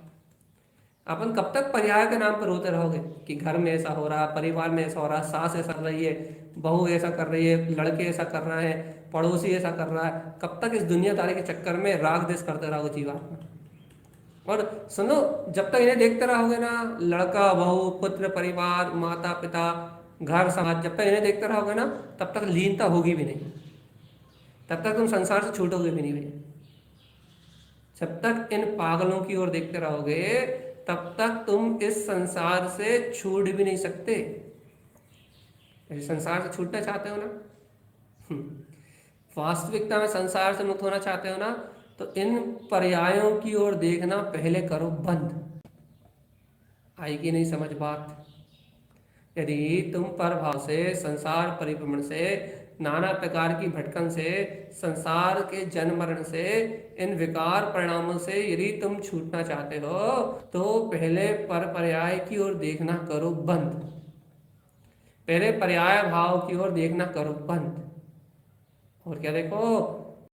अपन कब तक पर्याय के नाम पर रोते रहोगे कि घर में ऐसा हो रहा, परिवार में ऐसा हो रहा, सास ऐसा कर रही है, बहू ऐसा कर रही है, लड़के ऐसा कर रहे हैं, पड़ोसी ऐसा कर रहा है? कब तक इस दुनियादारी के चक्कर में राग देश करते रहोगे जीवात्मा? और सुनो, जब तक इन्हें देखते रहोगे ना, लड़का बहू पुत्र परिवार माता पिता घर समाज, जब तक इन्हें देखते रहोगे ना, तब तक लीनता होगी भी नहीं, तब तक तुम संसार से छूटोगे भी नहीं भैया। जब तक इन पागलों की ओर देखते रहोगे तब तक तुम इस संसार से छूट भी नहीं सकते। इस संसार से छूटना चाहते हो ना, वास्तविकता में संसार से मुक्त होना चाहते हो ना, तो इन पर्यायों की ओर देखना पहले करो बंद। आएगी नहीं समझ बात? यदि तुम पर भाव से, संसार परिभ्रमण से, नाना प्रकार की भटकन से, संसार के जन्म मरण से, इन विकार परिणामों से यदि तुम छूटना चाहते हो तो पहले पर पर्याय की ओर देखना करो बंद। पहले पर्याय भाव की ओर देखना करो बंद। और क्या देखो,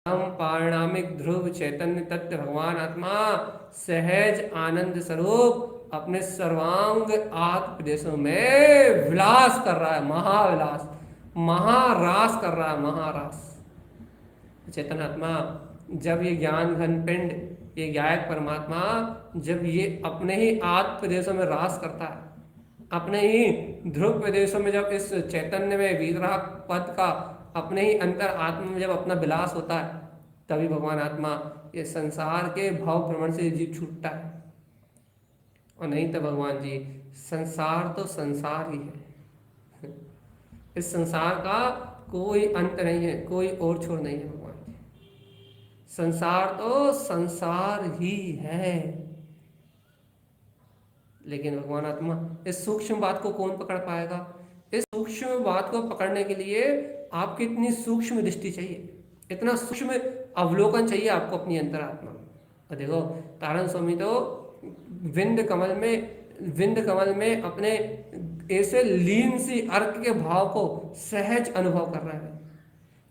हम पारिणामिक ध्रुव चैतन्य तत्व भगवान आत्मा सहज आनंद स्वरूप अपने सर्वांग आत्म प्रदेशों में विलास कर रहा है, महाविलास, महारास कर रहा है, महारास। चैतन्य आत्मा जब ये ज्ञान घन पिंड, ये गायक परमात्मा जब ये अपने ही आत्म प्रदेशों में रास करता है, अपने ही ध्रुव प्रदेशों में जब इस चैतन्य में वीतराग पद का अपने ही अंतर आत्मा में जब अपना विलास होता है, तभी भगवान आत्मा ये संसार के भाव भ्रमण से जीव छूटता है। और नहीं तो भगवान जी, संसार तो संसार ही है। इस संसार का कोई अंत नहीं है, कोई और छोर नहीं है भगवान जी। संसार तो संसार ही है। लेकिन भगवान आत्मा, इस सूक्ष्म बात को कौन पकड़ पाएगा? इस सूक्ष्म बात को पकड़ने के लिए आपकी इतनी सूक्ष्म दृष्टि चाहिए, इतना सूक्ष्म अवलोकन चाहिए आपको अपनी अंतरात्मा। और देखो तारण स्वामी तो विंद कमल में अपने ऐसे लीन सी अर्क के भाव को सहज अनुभव कर रहा है।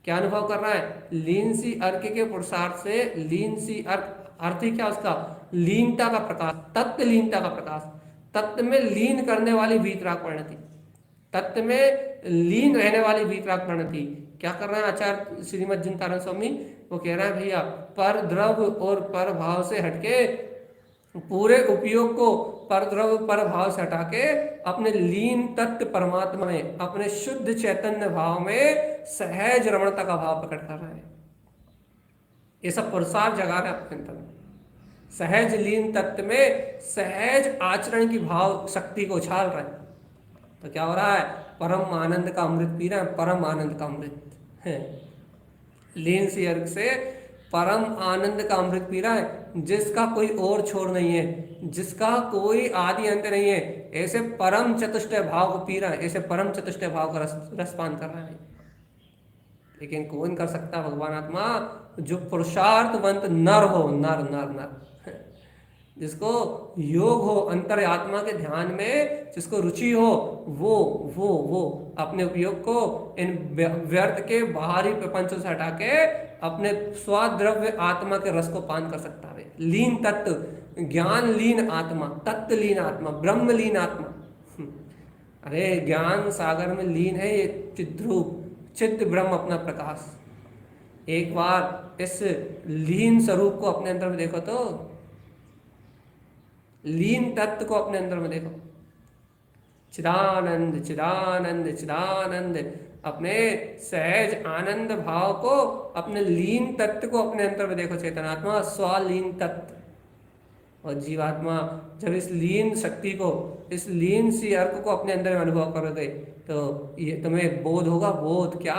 क्या अनुभव कर रहा है? लीन सी अर्क के पुरुषार्थ से, लीन सी अर्क अर्थ ही क्या उसका? लीनता का प्रकाश, तत्व लीनता का प्रकाश, तत्व में लीन करने वाली वीतराग परिणति, तत्व में लीन रहने वाली वीतराग परिणति। क्या कर रहे हैं आचार्य श्रीमद जिनतारण स्वामी? वो कह रहा है भैया, पर द्रव और पर भाव से हटके, पूरे उपयोग को पर द्रव पर भाव से हटा के अपने लीन तत्व परमात्मा में, अपने शुद्ध चैतन्य भाव में सहज रमणता का भाव प्रकट कर रहा है। ये सब पुरुषार्थ जगा रहे अपने अंतर में। सहज लीन तत्व में सहज आचरण की भाव शक्ति को उछाल रहा है। तो क्या हो रहा है? परम आनंद का अमृत पी रहे हैं, परम आनंद का अमृत है। लीन सी अर्घ से परम आनंद का अमृत पी रहा है, जिसका कोई और छोर नहीं है, जिसका कोई आदि अंत नहीं है। ऐसे परम चतुष्टय भाव को पी रहा है, ऐसे परम चतुष्टय भाव का रसपान कर रहा है। लेकिन कौन कर सकता? भगवान आत्मा, जो पुरुषार्थवंत नर हो, नर नर नर, जिसको योग हो अंतर आत्मा के ध्यान में, जिसको रुचि हो, वो अपने उपयोग को इन व्यर्थ के बाहरी प्रपंचों से हटा के अपने स्वाद्रव्य आत्मा के रस को पान कर सकता है। लीन तत्व, ज्ञान लीन आत्मा, तत्व लीन आत्मा, ब्रह्म लीन आत्मा। अरे ज्ञान सागर में लीन है ये चिद्रूप, चित्त ब्रह्म अपना प्रकाश। एक बार इस लीन स्वरूप को अपने अंदर में देखो, तो लीन तत्व को अपने अंदर में देखो। चिदानंद चिदानंद चिदानंद, अपने सहज आनंद भाव को, अपने लीन तत्व को अपने अंदर में देखो। चेतनात्मा स्वलीन तत्व। और जीवात्मा जब इस लीन शक्ति को, इस लीन सी अर्क को अपने अंदर में अनुभव करोगे, तो ये तुम्हें बोध होगा। बोध क्या?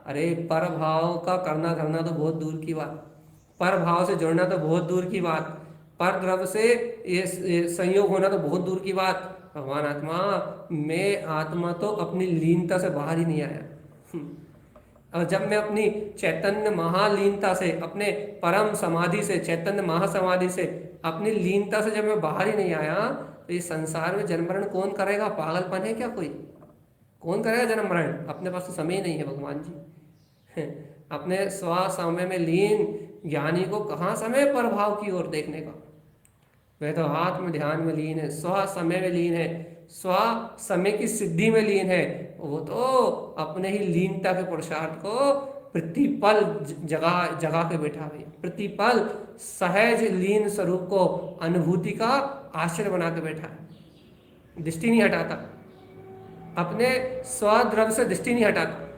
अरे पर भाव का करना धरना तो बहुत दूर की बात, पर भाव से जुड़ना तो बहुत दूर की बात, पर द्रव्य से ये संयोग होना तो बहुत दूर की बात। भगवान आत्मा, मैं आत्मा तो अपनी लीनता से बाहर ही नहीं आया। और जब मैं अपनी चैतन्य महालीनता से, अपने परम समाधि से, चैतन्य महासमाधि से, अपनी लीनता से जब मैं बाहर ही नहीं आया, तो इस संसार में जन्म मरण कौन करेगा? पागलपन है क्या? कोई कौन करेगा जन्म मरण? अपने पास तो समय नहीं है भगवान जी। अपने स्व समय में लीन ज्ञानी को कहाँ समय प्रभाव की ओर देखने का? वह तो आत्म ध्यान में लीन है, स्व समय में लीन है, स्व समय की सिद्धि में लीन है। वो तो अपने ही लीनता के पुरुषार्थ को प्रतिपल जगा के बैठा है, प्रतिपल सहज लीन स्वरूप को अनुभूति का आश्रय बना के बैठा है। दृष्टि नहीं हटाता, अपने स्वद्रव से दृष्टि नहीं हटाता।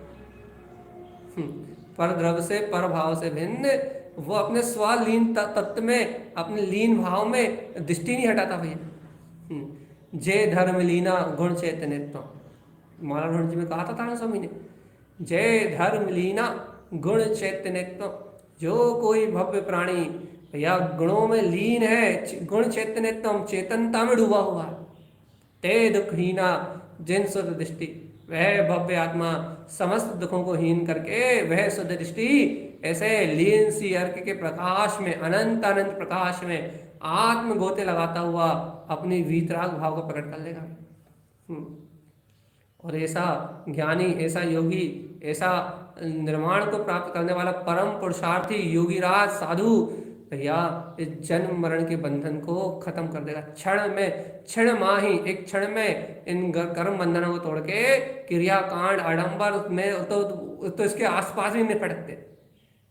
पर द्रव से, पर भाव से भिन्न वो अपने स्वलीन तत्व में, अपने लीन भाव में दृष्टि नहीं हटाता भैया। जय धर्म लीना गुण चैतन्यत्व, मालाधर जी में कहा था तारण स्वामी ने, जय धर्म लीना गुण चैतन्यत्व। जो कोई भव्य प्राणी या गुणों में लीन है, गुण चैतन्यत्व, चेतनता में डूबा हुआ, ते दुखहीना जिन शुद्ध दृष्टि, वह भव्य आत्मा समस्त दुखों को हीन करके वह शुद्ध दृष्टि ऐसे लीन सी अर्क के प्रकाश में, अनंत अनंत प्रकाश में आत्म गोते लगाता हुआ अपनी वीतराग भाव को प्रकट कर लेगा। और ऐसा ज्ञानी, ऐसा योगी, ऐसा निर्माण को प्राप्त करने वाला परम पुरुषार्थी योगीराज साधु भैया इस जन्म मरण के बंधन को खत्म कर देगा क्षण में, क्षण माही, एक क्षण में इन कर्म बंधनों को तोड़ के क्रियाकांड आडंबर में तो इसके आसपास ही निपटते।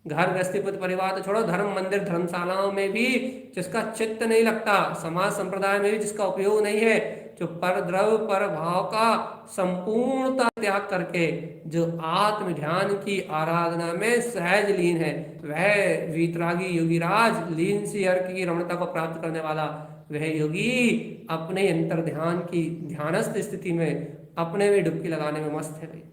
घर गृहस्थी पुत्र परिवार तो छोड़ो, धर्म मंदिर धर्मशालाओं में भी जिसका चित्त नहीं लगता, समाज संप्रदाय में भी जिसका उपयोग नहीं है, जो पर द्रव्य पर भाव का संपूर्णता त्याग करके जो आत्म ध्यान की आराधना में सहज लीन है, वह वीतरागी योगीराज लीन सी अर्क की रमणता को प्राप्त करने वाला वह योगी अपने अंतर ध्यान की ध्यानस्थ स्थिति में अपने में डुबकी लगाने में मस्त है भाई।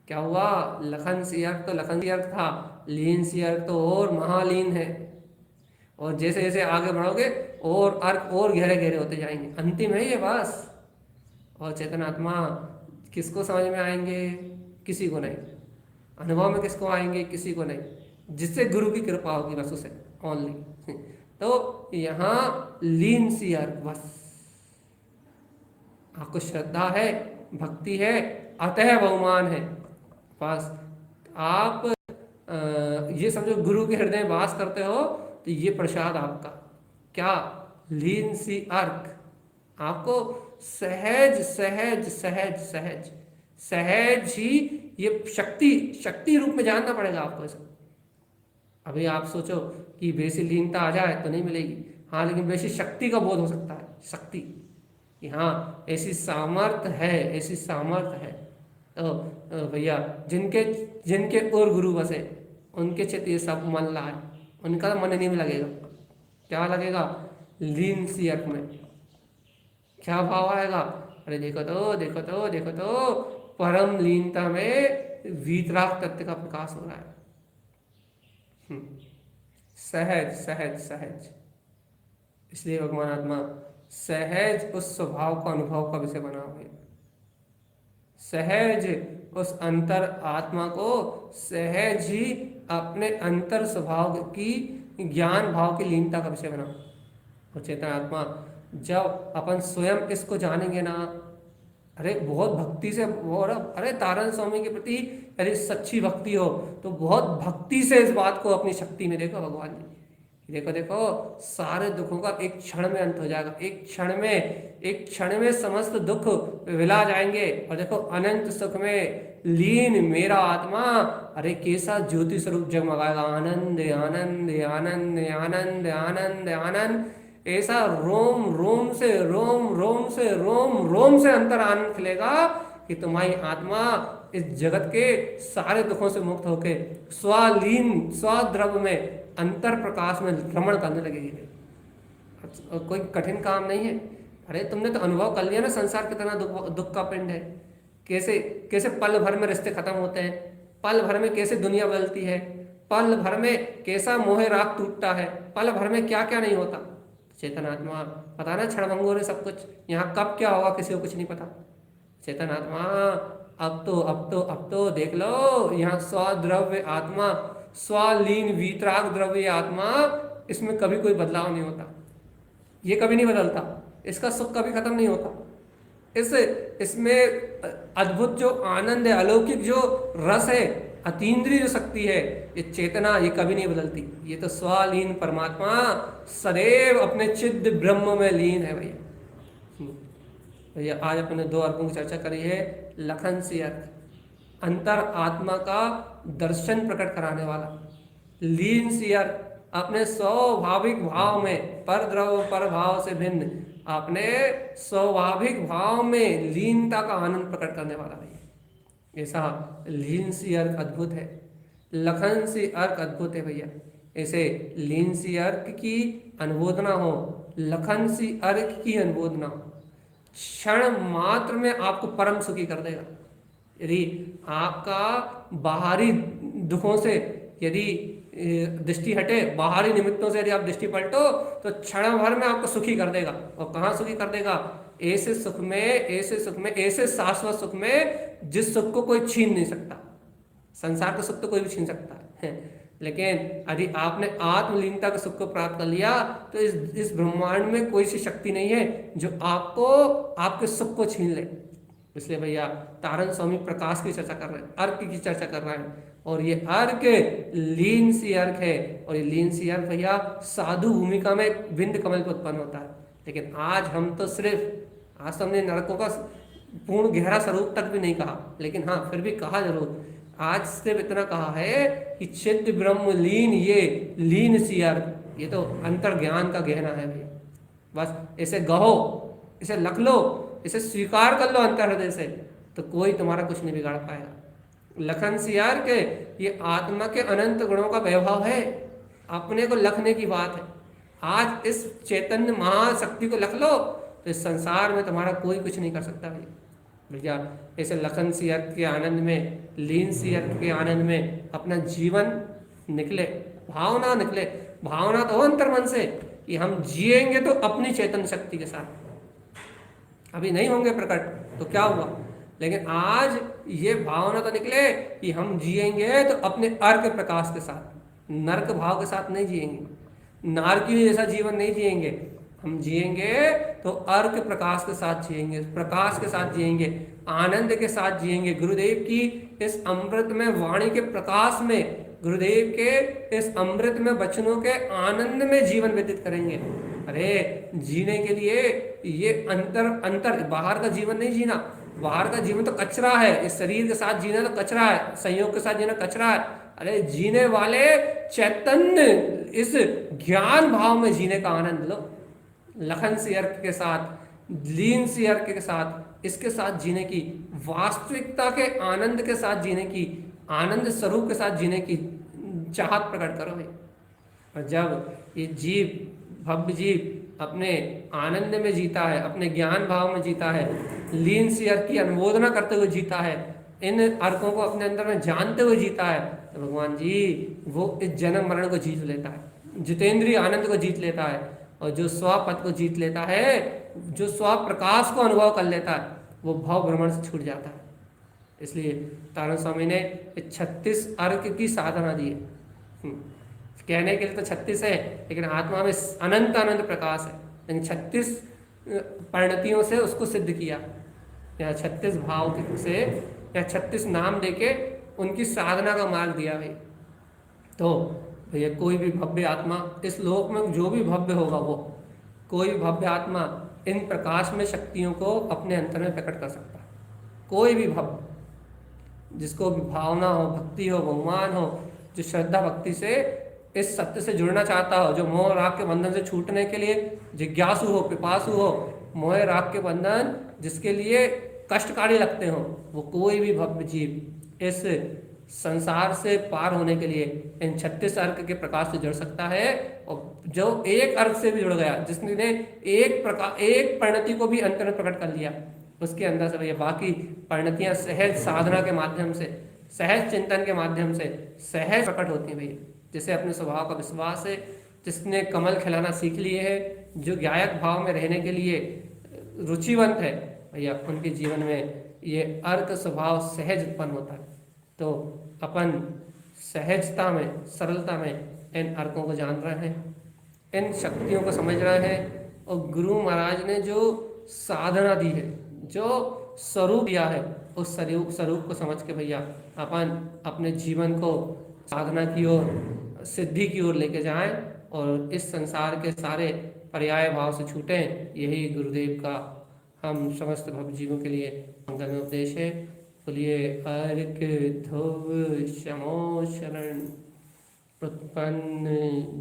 क्या हुआ, लखन सी अर्क तो लखन सी अर्क था, लीन सी अर्क तो और महालीन है, और जैसे जैसे आगे बढ़ोगे और अर्क और गहरे गहरे होते जाएंगे, अंतिम है ये बस। और चेतन आत्मा किसको समझ में आएंगे, किसी को नहीं। अनुभव में किसको आएंगे, किसी को नहीं, जिससे गुरु की कृपा होगी बस उसे ओनली। तो यहाँ लीन सी अर्क बस, आपको श्रद्धा है, भक्ति है, अतः बहुमान है बस। आप ये समझो गुरु के हृदय में वास करते हो तो ये प्रसाद आपका, क्या लीन सी अर्क, आपको सहज सहज सहज सहज सहज ही ये शक्ति रूप में जानना पड़ेगा आपको इसे। अभी आप सोचो कि बेसी लीनता आ जाए तो नहीं मिलेगी, हाँ, लेकिन बेसी शक्ति का बोध हो सकता है, शक्ति कि हाँ ऐसी सामर्थ्य है, ऐसी सामर्थ्य है। तो भैया जिनके और गुरु बसे उनके चित्त ये सब मन लाए, उनका मन नहीं लगेगा, क्या लगेगा, लीन सी अर्क में क्या भाव आएगा, अरे देखो तो देखो तो देखो तो परम लीनता में वीतराग तत्व का प्रकाश हो रहा है। सहज सहज सहज, इसलिए भगवान आत्मा सहज उस स्वभाव का अनुभव का विषय बना हुआ है, सहज उस अंतर आत्मा को सहज ही अपने अंतर स्वभाव की ज्ञान भाव की लीनता का विषय बना। और चेतन आत्मा जब अपन स्वयं इसको जानेंगे ना, अरे बहुत भक्ति से, और अरे तारण स्वामी के प्रति यदि सच्ची भक्ति हो तो बहुत भक्ति से इस बात को अपनी शक्ति में देखो भगवान जी, देखो देखो सारे दुखों का एक क्षण में अंत हो जाएगा, एक क्षण में समस्त दुख विला जाएंगे, और देखो अनंत सुख में लीन मेरा आत्मा, अरे कैसा ज्योति स्वरूप जगमगाएगा, आनंद आनंद आनंद आनंद आनंद आनंद, ऐसा रोम रोम से रोम रोम से रोम रोम से अंतर आनंद खिलेगा कि तुम्हारी आत्मा इस जगत के सारे दुखों से मुक्त होके स्वलीन स्वद्रव में अंतर प्रकाश में भ्रमण करने लगेगी। कोई कठिन काम नहीं है, अरे तुमने तो अनुभव कर लिया ना, संसार कितना दुख का पिंड है, कैसे कैसे पल भर में रिश्ते खत्म होते हैं, पल भर में कैसे दुनिया बदलती है, पल भर में कैसा मोह राग टूटता है, पल भर में क्या क्या नहीं होता। चेतन आत्मा पता ना क्षणभंगुर है सब कुछ, यहाँ कब क्या होगा किसी को कुछ नहीं पता। चेतन आत्मा अब तो देख लो, यहाँ स्वद्रव्य आत्मा, स्वलीन वीतराग द्रव्य आत्मा, इसमें कभी कोई बदलाव नहीं होता, ये कभी नहीं बदलता, इसका सुख कभी खत्म नहीं होता, इसमें अद्भुत जो आनंद है, अलौकिक जो रस है, अतीन्द्रिय जो शक्ति है, ये चेतना ये कभी नहीं बदलती। ये तो स्वलीन परमात्मा सदैव अपने चिद्ध ब्रह्म में लीन है भैया। आज अपने दो अर्कों की चर्चा करी है, लखन सी अर्क, अंतर आत्मा का दर्शन प्रकट कराने वाला, लीन सी अर्क, अपने स्वाभाविक भाव में पर द्रव पर भाव से भिन्न अपने स्वाभाविक भाव में लीनता का आनंद प्रकट करने वाला भैया। ऐसा लीन सी अर्क अद्भुत है, लखन सी अर्क अद्भुत है भैया। ऐसे लीन सी अर्क की अनुमोदना हो, लखन सी अर्क की अनुमोदना हो, क्षण मात्र में आपको परम सुखी कर देगा। यदि आपका बाहरी दुखों से यदि दृष्टि हटे, बाहरी निमित्तों से यदि आप दृष्टि पलटो तो क्षण भर में आपको सुखी कर देगा। और कहाँ सुखी कर देगा, ऐसे सुख में, ऐसे सुख में, ऐसे शाश्वत सुख में जिस सुख को कोई छीन नहीं सकता। संसार का सुख तो कोई भी छीन सकता है, लेकिन यदि आपने आत्मलीनता के सुख को प्राप्त कर लिया तो इस ब्रह्मांड में कोई सी शक्ति नहीं है जो आपको आपके सुख को छीन ले। इसलिए भैया तारण स्वामी प्रकाश की चर्चा कर रहे हैं, अर्क की चर्चा कर रहे हैं, और ये अर्क लीन सी अर्क है। और ये लीन सी अर्क भैया साधु भूमिका में बिंद कमल पर उत्पन्न होता है। लेकिन आज हम तो आज तो हमने नरकों का पूर्ण गहरा स्वरूप तक भी नहीं कहा, लेकिन हाँ फिर भी कहा जरूर, आज सिर्फ इतना कहा है कि चित्त ब्रह्म लीन, ये लीन सी अर्थ, ये तो अंतर ज्ञान का गहना है भैया। बस इसे गहो, इसे लख लो, इसे स्वीकार कर लो अंतर हृदय से, तो कोई तुम्हारा कुछ नहीं बिगाड़ पाएगा। लखन सियार के ये आत्मा के अनंत गुणों का वैभव है, अपने को लखने की बात है। आज इस चैतन्य महाशक्ति को लख लो तो इस संसार में तुम्हारा कोई कुछ नहीं कर सकता भैया। ऐसे लखन सी अर्थ के आनंद में, लीन सी अर्थ के आनंद में अपना जीवन निकले, भावना निकले। भावना तो हो अंतर मन से कि हम जिएंगे तो अपनी चेतन शक्ति के साथ। अभी नहीं होंगे प्रकट तो क्या हुआ, लेकिन आज ये भावना तो निकले कि हम जिएंगे तो अपने अर्क प्रकाश के साथ, नर्क भाव के साथ नहीं जिएंगे, नारकी जैसा जीवन नहीं जिएंगे। हम जिएंगे तो अर्क प्रकाश के साथ जिएंगे, प्रकाश के साथ जिएंगे, आनंद के साथ जिएंगे। गुरुदेव की इस अमृत में वाणी के प्रकाश में, गुरुदेव के इस अमृत में वचनों के आनंद में जीवन व्यतीत करेंगे। अरे जीने के लिए ये अंतर बाहर का जीवन नहीं जीना। बाहर का जीवन तो कचरा है, इस शरीर के साथ जीना तो कचरा है, संयोग के साथ जीना कचरा है। अरे जीने वाले चैतन्य इस ज्ञान भाव में जीने का आनंद लो, लखन सी अर्क के साथ, लीन सी अर्क के साथ, इसके साथ जीने की, वास्तविकता के आनंद के साथ जीने की, आनंद स्वरूप के साथ जीने की चाहत प्रकट करो भाई। और जब ये जीव, भव्य जीव अपने आनंद में जीता है, अपने ज्ञान भाव में जीता है, लीन सी अर्क की अनुमोदना करते हुए जीता है, इन अर्कों को अपने अंदर में जानते हुए जीता है, तो भगवान जी वो इस जन्म मरण को जीत लेता है, जितेंद्रीय आनंद को जीत लेता है। और जो स्वपद को जीत लेता है, जो स्व प्रकाश को अनुभव कर लेता है, वो भाव भ्रमण से छूट जाता है। इसलिए तारण स्वामी ने 36 अर्क की साधना दी है। कहने के लिए तो 36 है, लेकिन आत्मा में अनंत आनंद प्रकाश है, लेकिन 36 परिणतियों से उसको सिद्ध किया, या 36 भाव से, या 36 नाम देके उनकी साधना का मार्ग दिया भाई। तो भैया कोई भी भव्य आत्मा इस लोक में जो भी भव्य होगा, वो कोई भी भव्य आत्मा इन प्रकाश में शक्तियों को अपने अंतर में प्रकट कर सकता है। कोई भी भव्य, जिसको भी भावना हो, भक्ति हो, बहुमान हो, जो श्रद्धा भक्ति से इस सत्य से जुड़ना चाहता हो, जो मोह राग के बंधन से छूटने के लिए जिज्ञासु हो, पिपासु हो, मोह राग के बंधन जिसके लिए कष्टकारी लगते हो, वो कोई भी भव्य जीव इस संसार से पार होने के लिए इन 36 अर्क के प्रकाश से जुड़ सकता है। और जो एक अर्क से भी जुड़ गया, जिसने एक परिणति को भी अंतर में प्रकट कर लिया, उसके अंदर से भैया बाकी परिणतियां सहज साधना के माध्यम से, सहज चिंतन के माध्यम से सहज प्रकट होती हैं भैया। जिसे अपने स्वभाव का विश्वास है, जिसने कमल खिलाना सीख लिए है, जो गायक भाव में रहने के लिए रुचिवंत है भैया, उनके जीवन में ये अर्क स्वभाव सहज उत्पन्न होता है। तो अपन सहजता में, सरलता में इन अर्कों को जान रहे हैं, इन शक्तियों को समझ रहे हैं, और गुरु महाराज ने जो साधना दी है, जो स्वरूप दिया है, उस स्वरूप को समझ के भैया अपन अपने जीवन को साधना की ओर, सिद्धि की ओर लेके जाएं, और इस संसार के सारे पर्याय भाव से छूटें। यही गुरुदेव का हम समस्त भक्त जीवों के लिए मंगल में उपदेश है। बोलिए अर्क ध्रुव शमो शरण उत्पन्न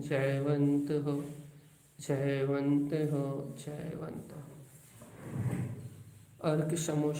जयवंत हो, जयवंत हो, जयवंत हो। अर्क शमो